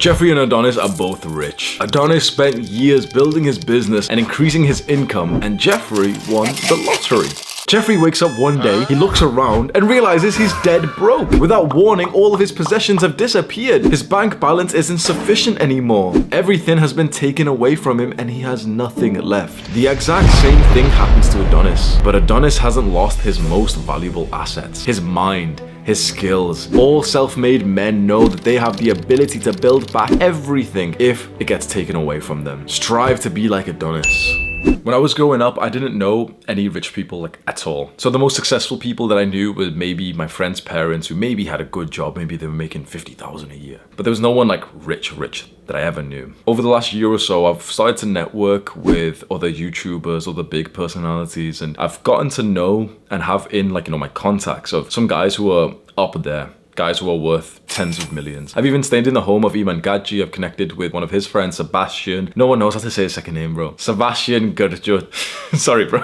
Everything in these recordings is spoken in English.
Jeffrey and Adonis are both rich. Adonis spent years building his business and increasing his income, and Jeffrey won the lottery. Jeffrey wakes up one day, he looks around and realizes he's dead broke. Without warning, all of his possessions have disappeared. His bank balance isn't sufficient anymore. Everything has been taken away from him and he has nothing left. The exact same thing happens to Adonis, but Adonis hasn't lost his most valuable assets, his mind, his skills. All self-made men know that they have the ability to build back everything if it gets taken away from them. Strive to be like Adonis. When I was growing up, I didn't know any rich people like at all. So the most successful people that I knew were maybe my friends' parents who maybe had a good job, maybe they were making 50,000 a year. But there was no one like rich that I ever knew. Over the last year or so, I've started to network with other YouTubers, other big personalities, and I've gotten to know and have in like, my contacts of some guys who are up there. Guys who are worth tens of millions. I've even stayed in the home of Iman Gadji. I've connected with one of his friends, Sebastian. No one knows how to say his second name, bro. Sebastian Gurjo. Sorry, bro.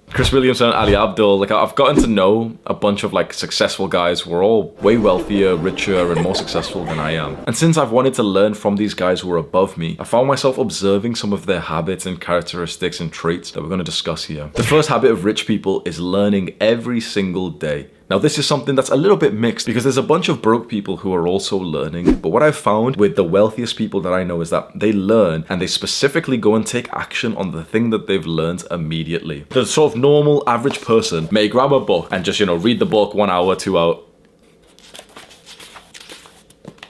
Chris Williamson, Ali Abdul. Like, I've gotten to know a bunch of like successful guys who are all way wealthier, richer, and more successful than I am. And since I've wanted to learn from these guys who are above me, I found myself observing some of their habits and characteristics and traits that we're going to discuss here. The first habit of rich people is learning every single day. Now, this is something that's a little bit mixed because there's a bunch of broke people who are also learning. But what I've found with the wealthiest people that I know is that they learn and they specifically go and take action on the thing that they've learned immediately. The sort of normal average person may grab a book and just, read the book 1 hour, 2 hours.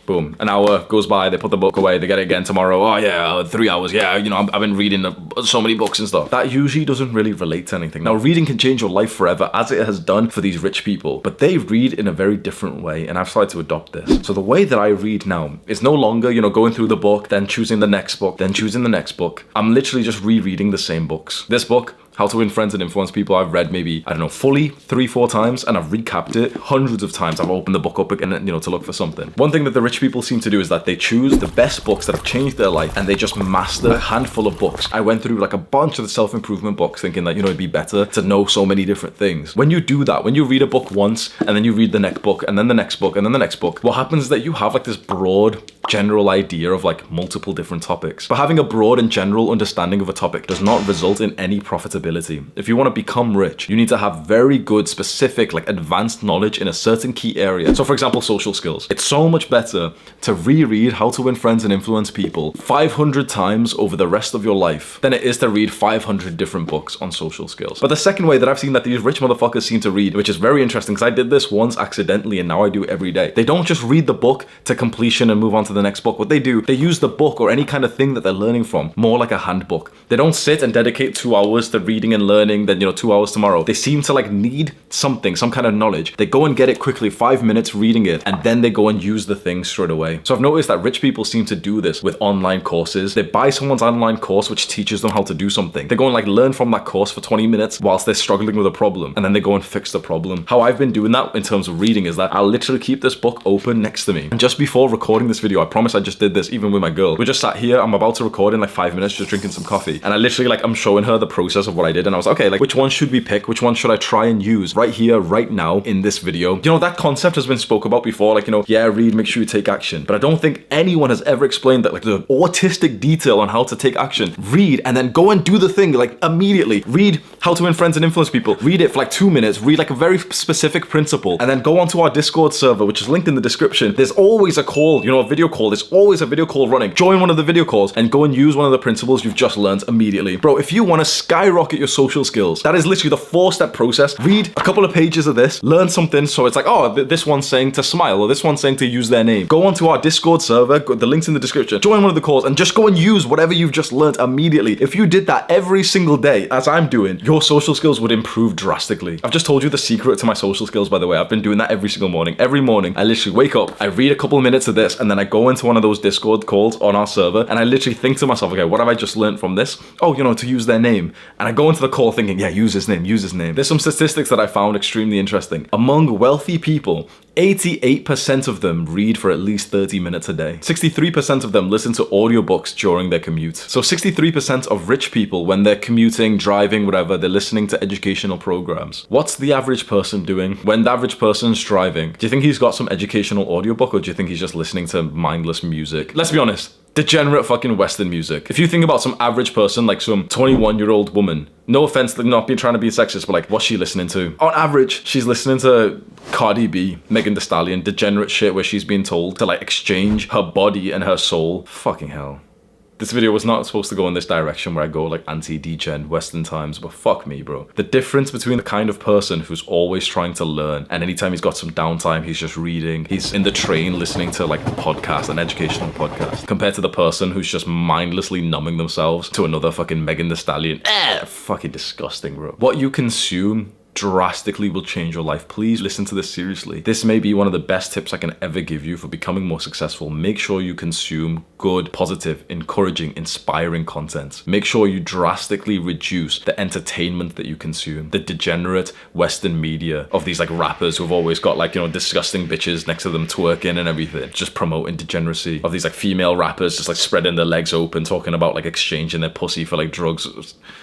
Boom, an hour goes by, they put the book away, they get it again tomorrow. Oh yeah, 3 hours, yeah, I've been reading so many books and stuff. That usually doesn't really relate to anything. Now, reading can change your life forever, as it has done for these rich people, but they read in a very different way, and I've started to adopt this. So the way that I read now is no longer, going through the book, then choosing the next book, then choosing the next book. I'm literally just rereading the same books. This book, How to Win Friends and Influence People, I've read maybe, fully 3-4 times, and I've recapped it hundreds of times. I've opened the book up again, to look for something. One thing that the rich people seem to do is that they choose the best books that have changed their life, and they just master a handful of books. I went through like a bunch of the self-improvement books thinking that, it'd be better to know so many different things. When you do that, when you read a book once, and then you read the next book, and then the next book, and then the next book, what happens is that you have like this broad, general idea of like multiple different topics. But having a broad and general understanding of a topic does not result in any profitability. If you want to become rich, you need to have very good, specific, like advanced knowledge in a certain key area. So for example, social skills. It's so much better to reread How to Win Friends and Influence People 500 times over the rest of your life than it is to read 500 different books on social skills. But the second way that I've seen that these rich motherfuckers seem to read, which is very interesting because I did this once accidentally and now I do it every day. They don't just read the book to completion and move on to the next book. What they do, they use the book or any kind of thing that they're learning from more like a handbook. They don't sit and dedicate 2 hours to reading and learning, then 2 hours tomorrow. They seem to like need something, some kind of knowledge. They go and get it quickly, 5 minutes reading it, and then they go and use the thing straight away. So I've noticed that rich people seem to do this with online courses. They buy someone's online course which teaches them how to do something. They go and like learn from that course for 20 minutes whilst they're struggling with a problem, and then they go and fix the problem. How I've been doing that in terms of reading is that I'll literally keep this book open next to me. And just before recording this video, I promise I just did this even with my girl. We just sat here, I'm about to record in like 5 minutes, just drinking some coffee. And I literally I'm showing her the process of what I did. And I was like, okay, like which one should we pick? Which one should I try and use right here, right now in this video? That concept has been spoke about before, yeah, read, make sure you take action. But I don't think anyone has ever explained that, like the autistic detail on how to take action. Read and then go and do the thing, like immediately. Read How to Win Friends and Influence People. Read it for like 2 minutes, read like a very specific principle, and then go onto our Discord server, which is linked in the description. There's always a call, a video call. There's always a video call running. Join one of the video calls and go and use one of the principles you've just learned immediately. Bro, if you want to skyrocket your social skills, that is literally the 4-step process. Read a couple of pages of this, learn something. So it's like, oh, this one's saying to smile, or this one's saying to use their name. Go onto our Discord server, the link's in the description. Join one of the calls and just go and use whatever you've just learned immediately. If you did that every single day, as I'm doing, your social skills would improve drastically. I've just told you the secret to my social skills, by the way. I've been doing that every single morning. Every morning, I literally wake up, I read a couple of minutes of this, and then I go into one of those Discord calls on our server, and I literally think to myself, okay, what have I just learned from this? Oh, to use their name. And I go into the call thinking, yeah, use his name, use his name. There's some statistics that I found extremely interesting. Among wealthy people, 88% of them read for at least 30 minutes a day. 63% of them listen to audiobooks during their commute. So 63% of rich people, when they're commuting, driving, whatever, they're listening to educational programs. What's the average person doing? When the average person's driving, do you think he's got some educational audiobook, or do you think he's just listening to mindless music? Let's be honest. Degenerate fucking Western music. If you think about some average person, like some 21-year-old woman, no offense, like not being trying to be sexist, but like, what's she listening to? On average, she's listening to Cardi B, Megan Thee Stallion, degenerate shit where she's being told to like exchange her body and her soul. Fucking hell. This video was not supposed to go in this direction where I go like anti-degen Western times, but fuck me, bro. The difference between the kind of person who's always trying to learn, and anytime he's got some downtime, he's just reading, he's in the train listening to like a podcast, an educational podcast, compared to the person who's just mindlessly numbing themselves to another fucking Megan Thee Stallion. Fucking disgusting, bro. What you consume drastically will change your life. Please listen to this seriously. This may be one of the best tips I can ever give you for becoming more successful. Make sure you consume good, positive, encouraging, inspiring content. Make sure you drastically reduce the entertainment that you consume. The degenerate Western media of these like rappers who've always got like, you know, disgusting bitches next to them twerking and everything, just promoting degeneracy. Of these like female rappers just like spreading their legs open, talking about like exchanging their pussy for like drugs.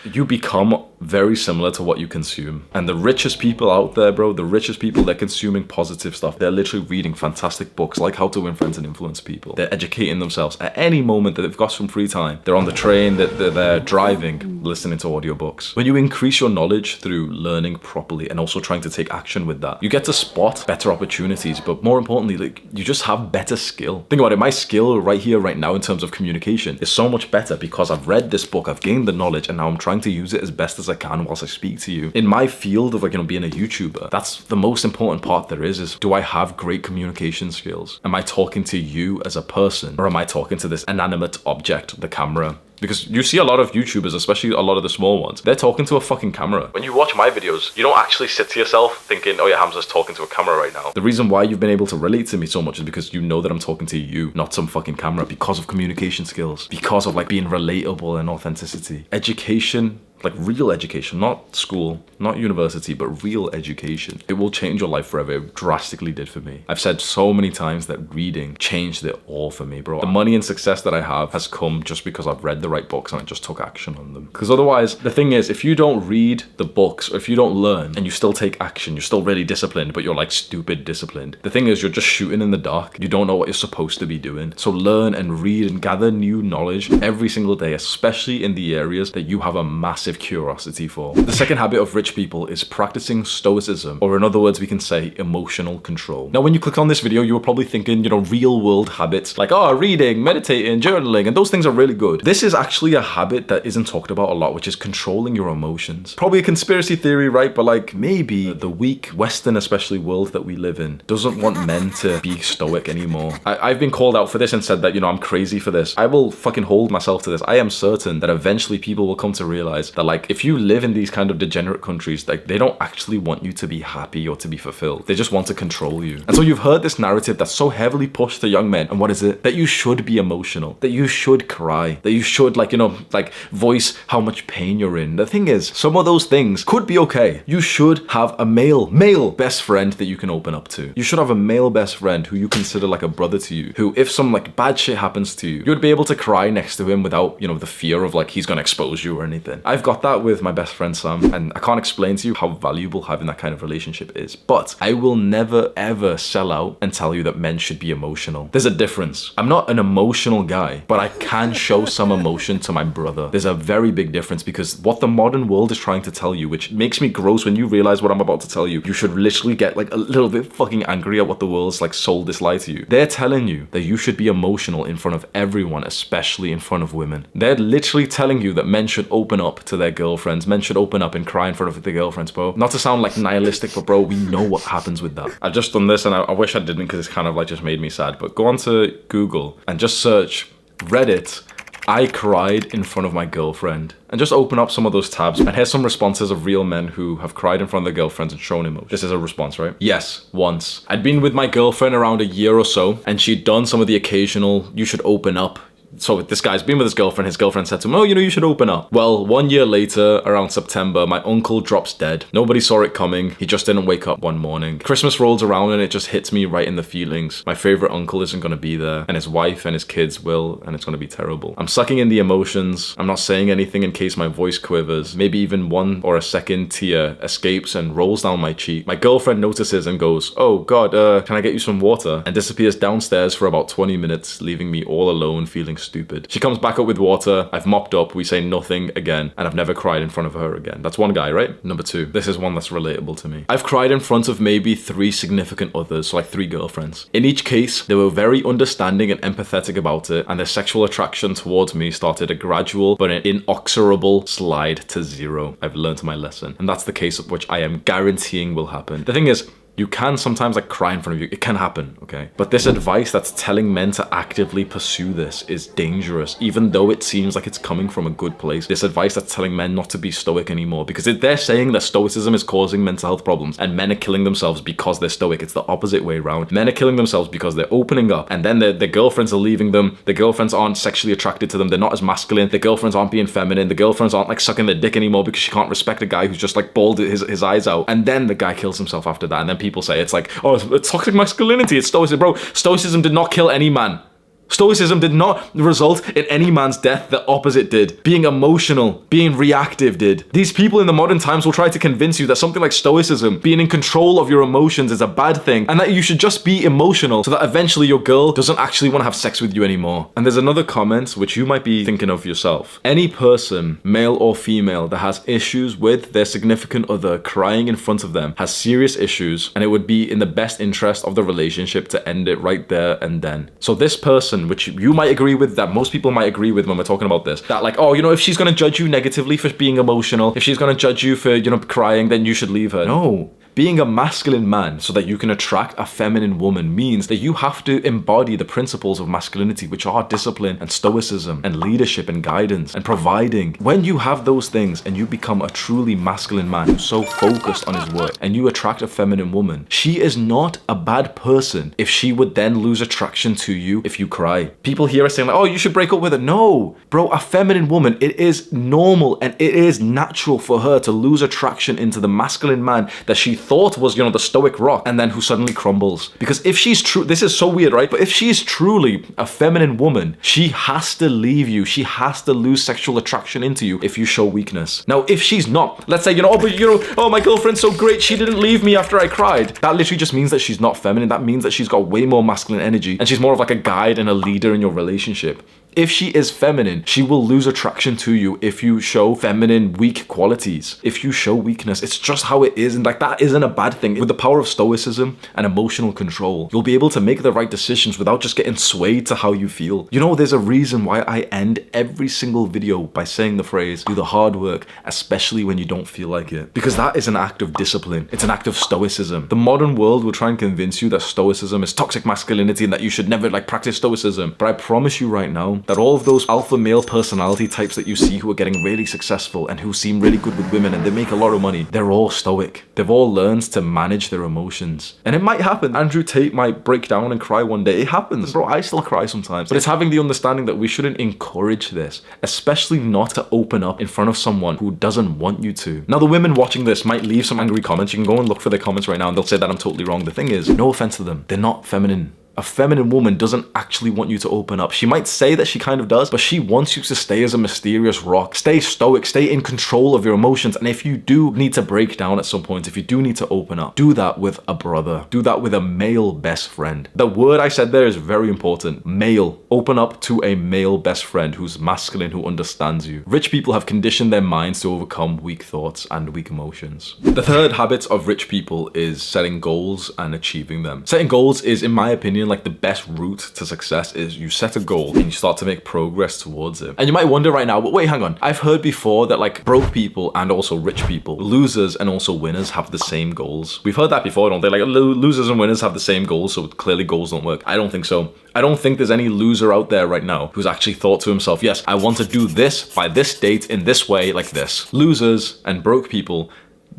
You become very similar to what you consume. And the richest people out there, bro, the richest people, they're consuming positive stuff. They're literally reading fantastic books like How to Win Friends and Influence People. They're educating themselves at any moment that they've got some free time. They're on the train, they're driving, listening to audiobooks. When you increase your knowledge through learning properly and also trying to take action with that, you get to spot better opportunities, but more importantly, like, you just have better skill. Think about it, my skill right here, right now in terms of communication is so much better because I've read this book, I've gained the knowledge, and now I'm trying to use it as best as I can whilst I speak to you. In my field of like, you know, being a YouTuber, that's the most important part there is do I have great communication skills? Am I talking to you as a person, or am I talking to this inanimate object, the camera? Because you see a lot of YouTubers, especially a lot of the small ones, they're talking to a fucking camera. When you watch my videos, you don't actually sit to yourself thinking, oh yeah, Hamza's talking to a camera right now. The reason why you've been able to relate to me so much is because you know that I'm talking to you, not some fucking camera, because of communication skills, because of like being relatable and authenticity. Education, like real education, not school, not university, but real education. It will change your life forever. It drastically did for me. I've said so many times that reading changed it all for me, bro. The money and success that I have has come just because I've read the right books and I just took action on them. Because otherwise, the thing is, if you don't read the books, or if you don't learn and you still take action, you're still really disciplined, but you're like stupid disciplined. The thing is, you're just shooting in the dark. You don't know what you're supposed to be doing. So learn and read and gather new knowledge every single day, especially in the areas that you have a massive curiosity for. The second habit of rich people is practicing stoicism, or in other words, we can say emotional control. Now, when you click on this video, you were probably thinking, you know, real world habits like, oh, reading, meditating, journaling, and those things are really good. This is actually a habit that isn't talked about a lot, which is controlling your emotions. Probably a conspiracy theory, right? But like maybe the weak Western, especially world that we live in, doesn't want men to be stoic anymore. I've been called out for this and said that, you know, I'm crazy for this. I will fucking hold myself to this. I am certain that eventually people will come to realize that like, if you live in these kind of degenerate countries, like they don't actually want you to be happy or to be fulfilled. They just want to control you. And so you've heard this narrative that's so heavily pushed to young men. And what is it? That you should be emotional, that you should cry, that you should like, you know, like voice how much pain you're in. The thing is, some of those things could be okay. You should have a male best friend that you can open up to. You should have a male best friend who you consider like a brother to you, who if some like bad shit happens to you, you'd be able to cry next to him without, you know, the fear of like he's gonna expose you or anything. I've got that with my best friend Sam, and I can't explain to you how valuable having that kind of relationship is, but I will never ever sell out and tell you that men should be emotional. There's a difference. I'm not an emotional guy, but I can show some emotion to my brother. There's a very big difference, because what the modern world is trying to tell you, which makes me gross when you realize what I'm about to tell you, you should literally get like a little bit fucking angry at what the world's like sold this lie to you. They're telling you that you should be emotional in front of everyone, especially in front of women. They're literally telling you that men should open up to their girlfriends. Men should open up and cry in front of their girlfriends, bro. Not to sound like nihilistic, but bro, we know what happens with that. I've just done this and I wish I didn't, because it's kind of like just made me sad, but go onto Google and just search Reddit, I cried in front of my girlfriend, and just open up some of those tabs, and here's some responses of real men who have cried in front of their girlfriends and shown emotion. This is a response, right? Yes, once. I'd been with my girlfriend around a year or so, and she'd done some of the occasional, you should open up, So this guy's been with his girlfriend said to him, oh, you should open up. Well, 1 year later, around September, my uncle drops dead. Nobody saw it coming. He just didn't wake up one morning. Christmas rolls around and it just hits me right in the feelings. My favorite uncle isn't going to be there, and his wife and his kids will, and it's going to be terrible. I'm sucking in the emotions. I'm not saying anything in case my voice quivers. Maybe even one or a second tear escapes and rolls down my cheek. My girlfriend notices and goes, oh God, can I get you some water? And disappears downstairs for about 20 minutes, leaving me all alone feeling stupid. She comes back up with water. I've mopped up. We say nothing again, and I've never cried in front of her again. That's one guy, right? Number two. This is one that's relatable to me. I've cried in front of maybe 3 significant others, so like 3 girlfriends. In each case, they were very understanding and empathetic about it, and their sexual attraction towards me started a gradual but an inexorable slide to 0. I've learned my lesson, and that's the case of which I am guaranteeing will happen. The thing is, you can sometimes like cry in front of you. It can happen, okay? But this advice that's telling men to actively pursue this is dangerous, even though it seems like it's coming from a good place. This advice that's telling men not to be stoic anymore, because they're saying that stoicism is causing mental health problems and men are killing themselves because they're stoic. It's the opposite way around. Men are killing themselves because they're opening up, and then their girlfriends are leaving them. The girlfriends aren't sexually attracted to them. They're not as masculine. The girlfriends aren't being feminine. The girlfriends aren't like sucking their dick anymore because she can't respect a guy who's just like bawled his eyes out. And then the guy kills himself after that. And then people say it's like, oh, it's toxic masculinity, it's stoicism. Bro, stoicism did not kill any man. Stoicism did not result in any man's death. The opposite did. Being emotional, being reactive did. These people in the modern times will try to convince you that something like stoicism, being in control of your emotions, is a bad thing, and that you should just be emotional so that eventually your girl doesn't actually want to have sex with you anymore. And there's another comment which you might be thinking of yourself. Any person, male or female, that has issues with their significant other crying in front of them has serious issues, and it would be in the best interest of the relationship to end it right there and then. So this person, which you might agree with, that most people might agree with when we're talking about this, that like, oh, if she's going to judge you negatively for being emotional, if she's going to judge you for, crying, then you should leave her. No. Being a masculine man so that you can attract a feminine woman means that you have to embody the principles of masculinity, which are discipline and stoicism and leadership and guidance and providing. When you have those things and you become a truly masculine man who's so focused on his work, and you attract a feminine woman, she is not a bad person if she would then lose attraction to you if you cry. People here are saying like, oh, you should break up with her. No, bro, a feminine woman, it is normal and it is natural for her to lose attraction into the masculine man that she thought was, the stoic rock, and then who suddenly crumbles. Because if she's true, this is so weird, right? But if she's truly a feminine woman, she has to leave you. She has to lose sexual attraction into you if you show weakness. Now, if she's not, let's say, oh, my girlfriend's so great, she didn't leave me after I cried. That literally just means that she's not feminine. That means that she's got way more masculine energy, and she's more of like a guide and a leader in your relationship. If she is feminine, she will lose attraction to you if you show feminine weak qualities. If you show weakness, it's just how it is, and like that isn't a bad thing. With the power of stoicism and emotional control, you'll be able to make the right decisions without just getting swayed to how you feel. There's a reason why I end every single video by saying the phrase, do the hard work, especially when you don't feel like it. Because that is an act of discipline. It's an act of stoicism. The modern world will try and convince you that stoicism is toxic masculinity and that you should never practice stoicism. But I promise you right now, that all of those alpha male personality types that you see who are getting really successful and who seem really good with women and they make a lot of money, they're all stoic. They've all learned to manage their emotions. And it might happen. Andrew Tate might break down and cry one day. It happens. Bro, I still cry sometimes. But it's having the understanding that we shouldn't encourage this, especially not to open up in front of someone who doesn't want you to. Now, the women watching this might leave some angry comments. You can go and look for their comments right now and they'll say that I'm totally wrong. The thing is, no offense to them, they're not feminine. A feminine woman doesn't actually want you to open up. She might say that she kind of does, but she wants you to stay as a mysterious rock. Stay stoic, stay in control of your emotions. And if you do need to break down at some point, if you do need to open up, do that with a brother. Do that with a male best friend. The word I said there is very important. Male. Open up to a male best friend who's masculine, who understands you. Rich people have conditioned their minds to overcome weak thoughts and weak emotions. The third habit of rich people is setting goals and achieving them. Setting goals is, in my opinion, like the best route to success. Is you set a goal and you start to make progress towards it. And you might wonder right now, but wait, hang on. I've heard before that like broke people and also rich people, losers and also winners have the same goals. We've heard that before, don't they? Like losers and winners have the same goals, so clearly goals don't work. I don't think so. I don't think there's any loser out there right now who's actually thought to himself, yes, I want to do this by this date in this way, like this. Losers and broke people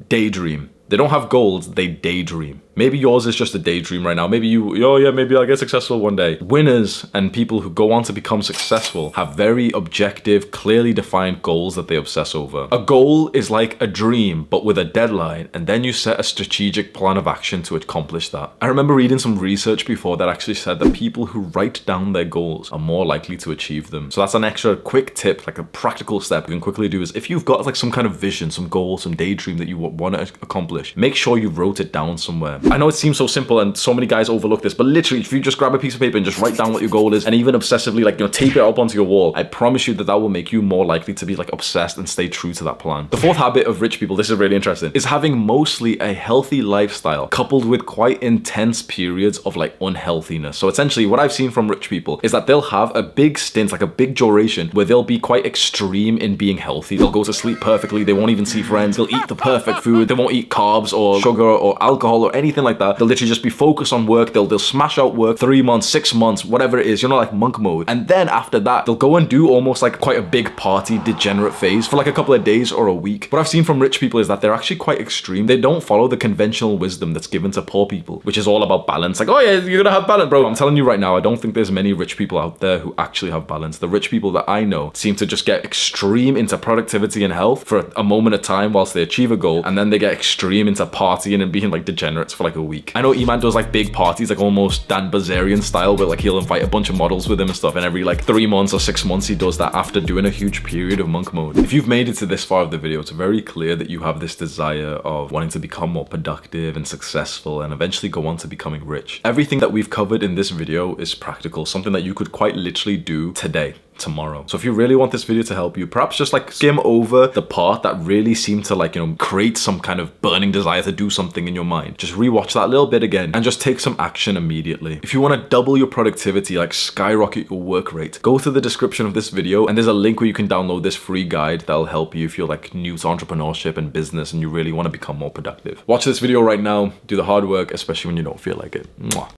daydream. They don't have goals, they daydream. Maybe yours is just a daydream right now. Maybe maybe I'll get successful one day. Winners and people who go on to become successful have very objective, clearly defined goals that they obsess over. A goal is like a dream, but with a deadline, and then you set a strategic plan of action to accomplish that. I remember reading some research before that actually said that people who write down their goals are more likely to achieve them. So that's an extra quick tip, like a practical step you can quickly do is if you've got like some kind of vision, some goal, some daydream that you want to accomplish, make sure you wrote it down somewhere. I know it seems so simple and so many guys overlook this, but literally if you just grab a piece of paper and just write down what your goal is and even obsessively like, tape it up onto your wall, I promise you that will make you more likely to be like obsessed and stay true to that plan. The fourth habit of rich people, this is really interesting, is having mostly a healthy lifestyle coupled with quite intense periods of like unhealthiness. So essentially what I've seen from rich people is that they'll have a big stint, like a big duration where they'll be quite extreme in being healthy. They'll go to sleep perfectly. They won't even see friends. They'll eat the perfect food. They won't eat carbs or sugar or alcohol or anything like that. They'll literally just be focused on work. They'll smash out work 3 months, 6 months, whatever it is, like monk mode. And then after that, they'll go and do almost like quite a big party degenerate phase for like a couple of days or a week. What I've seen from rich people is that they're actually quite extreme. They don't follow the conventional wisdom that's given to poor people, which is all about balance. Like, oh yeah, you're gonna have balance, bro. I'm telling you right now, I don't think there's many rich people out there who actually have balance. The rich people that I know seem to just get extreme into productivity and health for a moment of time whilst they achieve a goal, and then they get extreme into partying and being like degenerates for like a week. I know Iman does like big parties, like almost Dan Bazarian style, where like he'll invite a bunch of models with him and stuff, and every like 3 months or 6 months he does that after doing a huge period of monk mode. If you've made it to this far of the video, it's very clear that you have this desire of wanting to become more productive and successful and eventually go on to becoming rich. Everything that we've covered in this video is practical, something that you could quite literally do today, tomorrow. So if you really want this video to help you, perhaps just like skim over the part that really seemed to like, create some kind of burning desire to do something in your mind. Just rewatch that little bit again and just take some action immediately. If you want to double your productivity, like skyrocket your work rate, go to the description of this video and there's a link where you can download this free guide that'll help you if you're like new to entrepreneurship and business and you really want to become more productive. Watch this video right now, do the hard work, especially when you don't feel like it. Mwah.